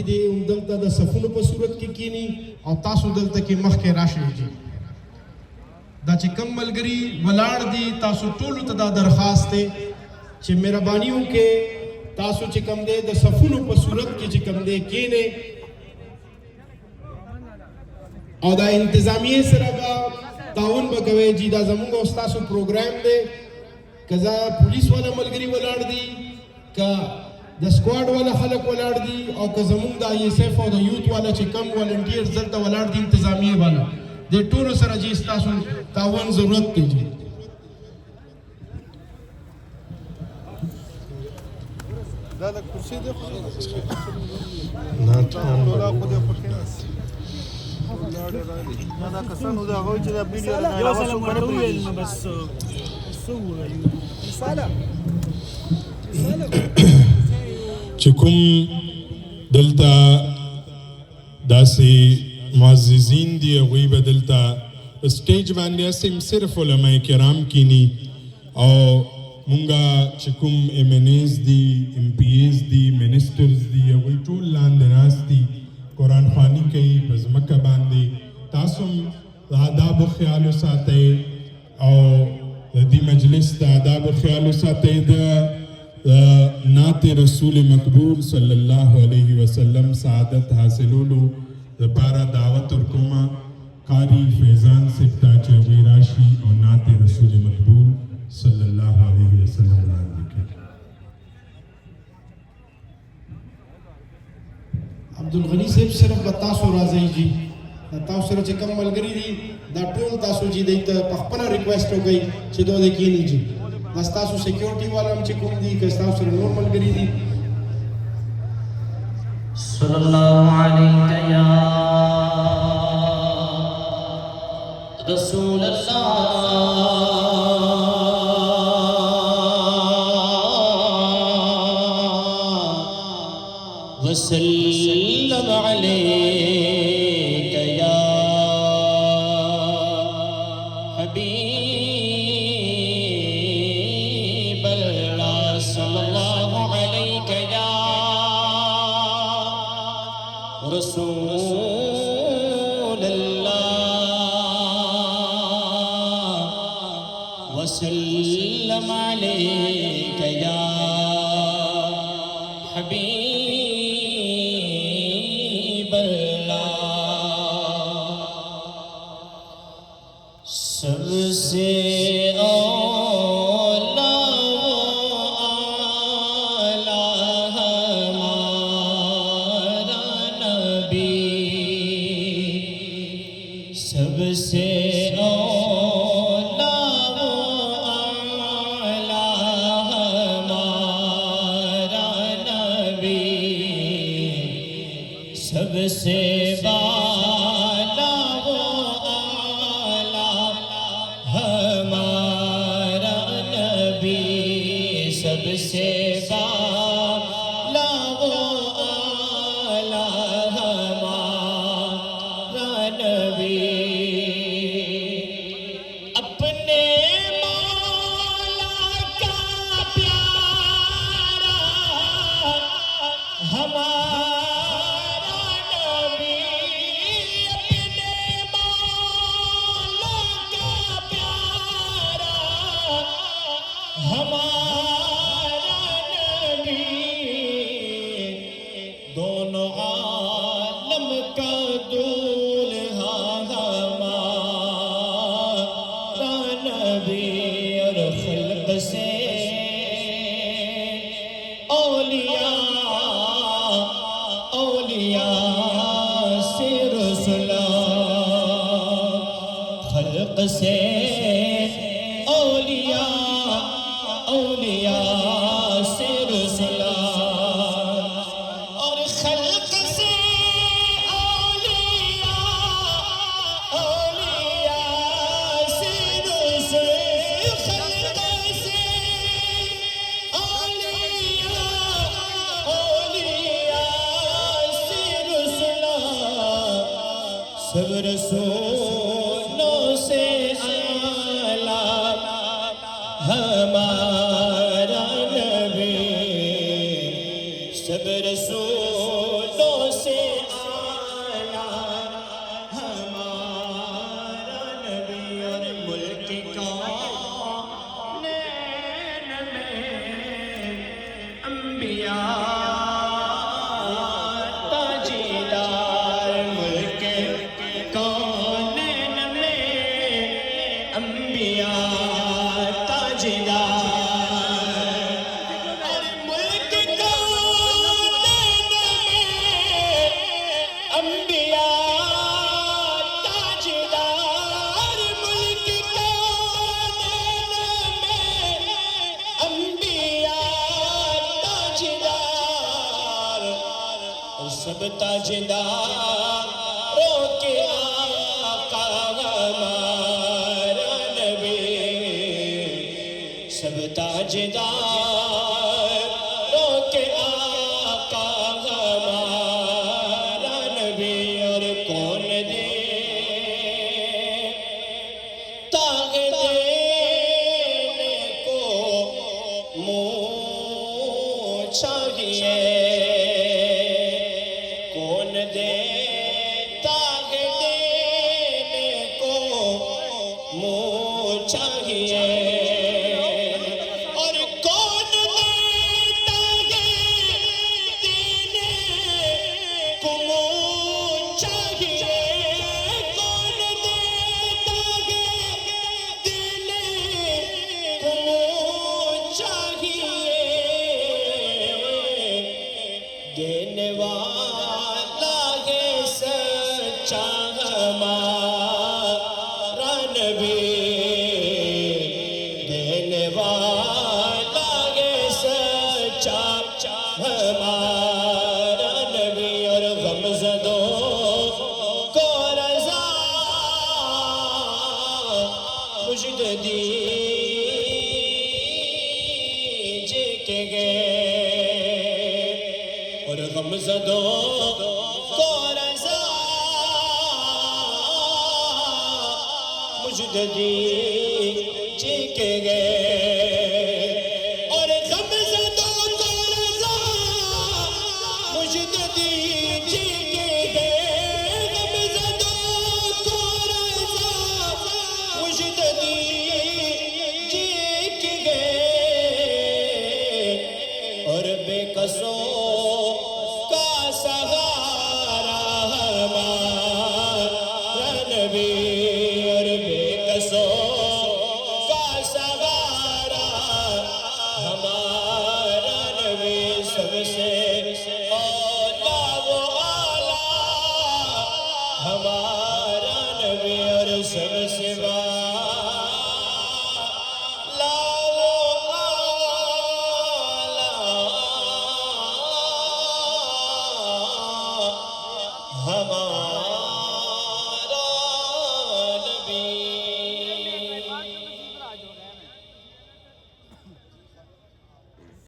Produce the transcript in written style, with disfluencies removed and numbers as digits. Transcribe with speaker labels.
Speaker 1: دې همدلته د صفونو په صورت کې کینی او تاسو دلته کې مخکې راشئ جی دا چې کم ملګري ولاړ دي تاسو ټولو ته دا درخواست دی چې مهرباني وکړئ تاسو چې کم دی د صفونو په صورت کې چې کم دی کینئ او دا انتظامیه سره به تعاون به کوئ جی دا زموږ او ستاسو پروګرام دی که زه پولیس والا ملګري ولاړ دي که د سکواډ والا خلک ولاړ دي او که زموږ د آی ایس ایف او د یوت والا چې کم والنټیرز دلته ولاړ دي انتظامیه والا دې ټولو سره جی ستاسو تعاون ضرورت دی جی
Speaker 2: دا د کرسي دی خو
Speaker 1: نه
Speaker 2: دا خو دې پکې نه دا کسانو دا غوي چې دا ویډیو نه
Speaker 3: یو سلام ورته نو بس څو وایو
Speaker 2: سلام
Speaker 4: چې کوم دلته داسې معززین دي هغوی به دلته سټیج باندې اسیم صرف علماء کرام کینی او مونږه چې کوم ایم این ایز دي ایم پی ایز دي منسټرز دي هغوی ټول لاندې ناست دي قرآن خواني کوي په ځمکه باندې تاسو هم د آدابو خیال وساتئ او د دې مجلس د آدابو خیال وساتئ د نعت رسول مقبول صلی الله علیه وسلم سعادت حاصلولو دپاره دعوت ورکومه قاری فیضان صاحب ته چې هغوی راشي او نعت رسول مقبول صلی الله علیه وسلم وړاندې کړي
Speaker 1: عبدالغنی صاحب صرف به تاسو راځئ جی دا تاسو سره چې کوم ملګري دي دا ټول تاسو جی دوی ته په خپله ریکویسټ وکئ چې دوی کښېني جی دا ستاسو سیکیورټي والا هم چې کوم دي که ستاسو سره نور ملګري دي
Speaker 5: صلی اللہ علیک یا رسول اللہ وسلم علیک یا حبیب اللہ صلی اللہ علیک یا رسول اللہ وسلم علیک یا حبیب اللہ سب سے سب سے اولا و اعلیٰ ہمارا نبی سب سے بالا و اعلیٰ ہمارا نبی سب سے بالا و اعلیٰ ہمارا نبی ہمارا نبی اپنے مولا کا پیارا ہمارا نبی دونوں عالم کا دولہا ہمارا نبی اور خلق سے اولیاء سے رسلا خلق سے اولیاء سے رسلا اور خلق سے اولیاء سے رسل خلق سے سب رسولوں سے اعلیٰ ہمارا نبی سب رسولوں سب تاجداروں کے آقا ہمارا نبی سب تاجداروں کے آقا ہمارا نبی اور کون دے تاغ دینے کو منہ چاہیے کون دے تاغ دینے کو منہ چاہیے اور کون دے تاغ دینے کو منہ چاہیے کون دے تاغ دینے کو منہ چاہیے دینے والا ہے سچا ہمارا نبی دینے والا ہے سچا ہمارا نبی اور غمزدوں کو رضا مجد دیجے کے گئے اور غمزدوں کو رضا مجد دیجے کے گئے اور غمزدوں کو رضا مجد دیجے کے گئے غمزدوں کو رضا مجد دیجے کے گئے اور بے قصوں کا سہارا ہمارا نبی اور بے قصوں کا سہارا ہمارا نبی سب سے اولا و اعلیٰ ہمارا نبی اور سب سے والا و اعلیٰ ہمارا نبی